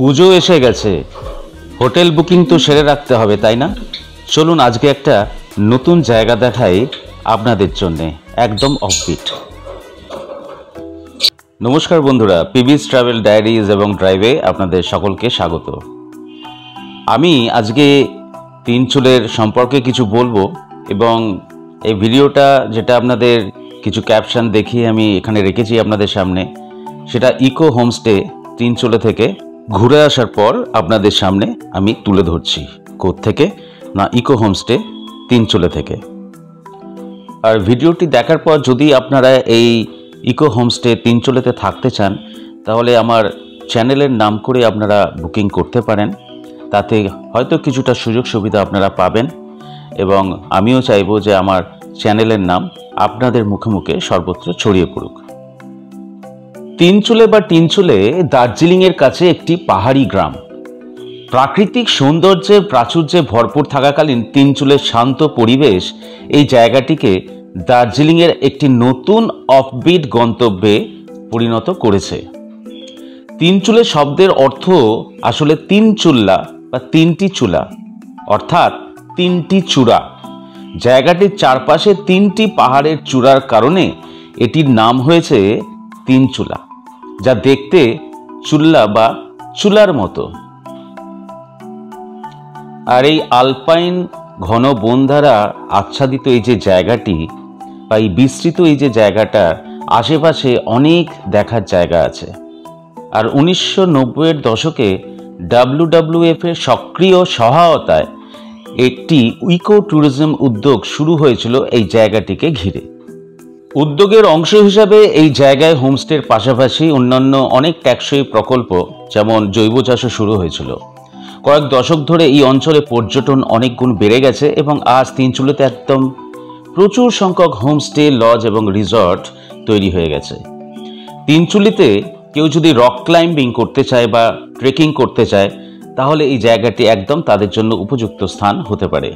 পুজো এসে গেছে, hotel booking তো সেরে রাখতে হবে, তাই না? চলুন আজকে একটা নতুন জায়গা দেখাই আপনাদের জন্যে, একদম অফবিট। নমস্কার বন্ধুরা, পিবিস ট্রাভেল ডায়েরিজ এবং ড্রাইভে আপনাদের সকলকে স্বাগত। আমি আজকে তিনচুলের সম্পর্কে কিছু বলবো এবং এই ভিডিওটা যেটা আপনাদের কিছু ক্যাপশন দেখিয়ে আমি এখানে রেখেছি আপনাদের সামনে, সেটা ইকো হোমস্টে তিনচুলে থেকে ঘুরে আসার পর আপনাদের সামনে আমি তুলে ধরছি। কোত্থেকে না, ইকো হোমস্টে তিনচুলে থেকে। আর ভিডিওটি দেখার পর যদি আপনারা এই ইকো হোমস্টে তিনচুলেতে থাকতে চান, তাহলে আমার চ্যানেলের নাম করে আপনারা বুকিং করতে পারেন। তাতে হয়তো কিছুটা সুযোগ সুবিধা আপনারা পাবেন এবং আমিও চাইবো যে আমার চ্যানেলের নাম আপনাদের মুখে মুখে সর্বত্র ছড়িয়ে পড়ুক। তিনচুলে বা টিনচুলে দার্জিলিংয়ের কাছে একটি পাহাড়ি গ্রাম। প্রাকৃতিক সৌন্দর্যে প্রাচুর্যে ভরপুর থাকাকালীন তিনচুলের শান্ত পরিবেশ এই জায়গাটিকে দার্জিলিংয়ের একটি নতুন অফবিট গন্তব্যে পরিণত করেছে। তিনচুলে শব্দের অর্থ আসলে তিনচুল্লা বা তিনটি চুলা, অর্থাৎ তিনটি চূড়া। জায়গাটির চারপাশে তিনটি পাহাড়ের চূড়ার কারণে এটির নাম হয়েছে তিনচুলা, যা দেখতে চুল্লা বা চুলার মতো। আর এই আলপাইন ঘন বন দ্বারা আচ্ছাদিত এই যে জায়গাটি বা এই বিস্তৃত এই যে জায়গাটার আশেপাশে অনেক দেখার জায়গা আছে। আর 1990-এর দশকে WWF এর সক্রিয় সহায়তায় একটি ইকো ট্যুরিজম উদ্যোগ শুরু হয়েছিল এই জায়গাটিকে ঘিরে। উদ্যোগের অংশ হিসাবে এই জায়গায় হোমস্টের পাশাপাশি অন্যান্য অনেক টেকসই প্রকল্প যেমন জৈব চাষও শুরু হয়েছিল। কয়েক দশক ধরে এই অঞ্চলে পর্যটন অনেক গুণ বেড়ে গেছে এবং আজ তিনচুলেতে একদম প্রচুর সংখ্যক হোমস্টে, লজ এবং রিসর্ট তৈরি হয়ে গেছে। তিনচুলিতে কেউ যদি রক ক্লাইম্বিং করতে চায় বা ট্রেকিং করতে চায়, তাহলে এই জায়গাটি একদম তাদের জন্য উপযুক্ত স্থান হতে পারে।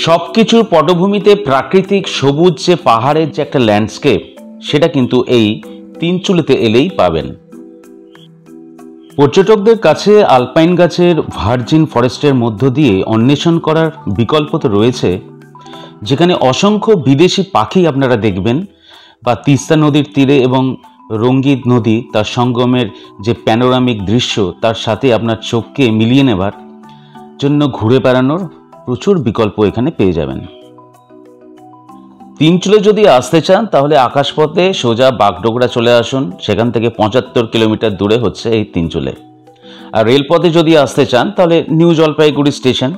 সবকিছুর পটভূমিতে প্রাকৃতিক সবুজ যে পাহাড়ের যে একটা ল্যান্ডস্কেপ, সেটা কিন্তু এই তিনচুলিতে এলেই পাবেন। পর্যটকদের কাছে আলপাইন গাছের ভার্জিন ফরেস্টের মধ্য দিয়ে অন্বেষণ করার বিকল্প তো রয়েছে, যেখানে অসংখ্য বিদেশি পাখি আপনারা দেখবেন, বা তিস্তা নদীর তীরে এবং রঙ্গিত নদী তার সঙ্গমের যে প্যানোরামিক দৃশ্য, তার সাথে আপনার চোখকে মিলিয়ে নেবার জন্য ঘুরে বেড়ানোর প্রচুর বিকল্প এখানে পেয়ে যাবেন। তিনচুলে যদি আসতে চান, তাহলে আকাশপথে সোজা বাগডোগরা চলে আসুন, সেখান থেকে 75 কিলোমিটার দূরে হচ্ছে এই তিনচুলে। আর রেলপথে যদি আসতে চান, তাহলে নিউ জলপাইগুড়ি স্টেশন,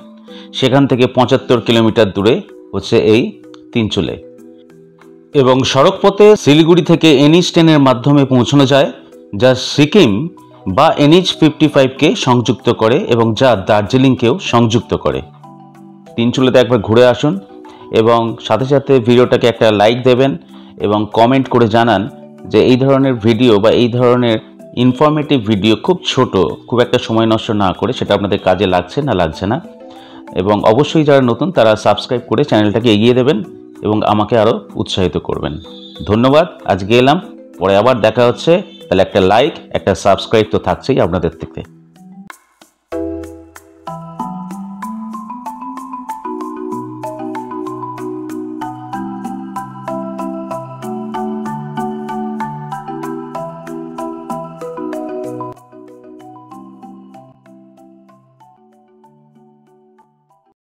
সেখান থেকে 75 কিলোমিটার দূরে হচ্ছে এই তিনচুলে। এবং সড়কপথে শিলিগুড়ি থেকে NH10-এর মাধ্যমে পৌঁছানো যায়, যা সিকিম বা NH55-কে সংযুক্ত করে এবং যা দার্জিলিংকেও সংযুক্ত করে। তিনচুলেতে একবার ঘুরে আসুন এবং সাথে সাথে ভিডিওটাকে একটা লাইক দেবেন এবং কমেন্ট করে জানান যে এই ধরনের ভিডিও বা এই ধরনের ইনফরমেটিভ ভিডিও খুব ছোট, খুব একটা সময় নষ্ট না করে সেটা আপনাদের কাজে লাগছে না লাগছে না। এবং অবশ্যই যারা নতুন তারা সাবস্ক্রাইব করে চ্যানেলটাকে এগিয়ে দেবেন এবং আমাকে আরও উৎসাহিত করবেন। ধন্যবাদ, আজকে এলাম, পরে আবার দেখা হচ্ছে। তাহলে একটা লাইক, একটা সাবস্ক্রাইব তো থাকছেই আপনাদের থেকে।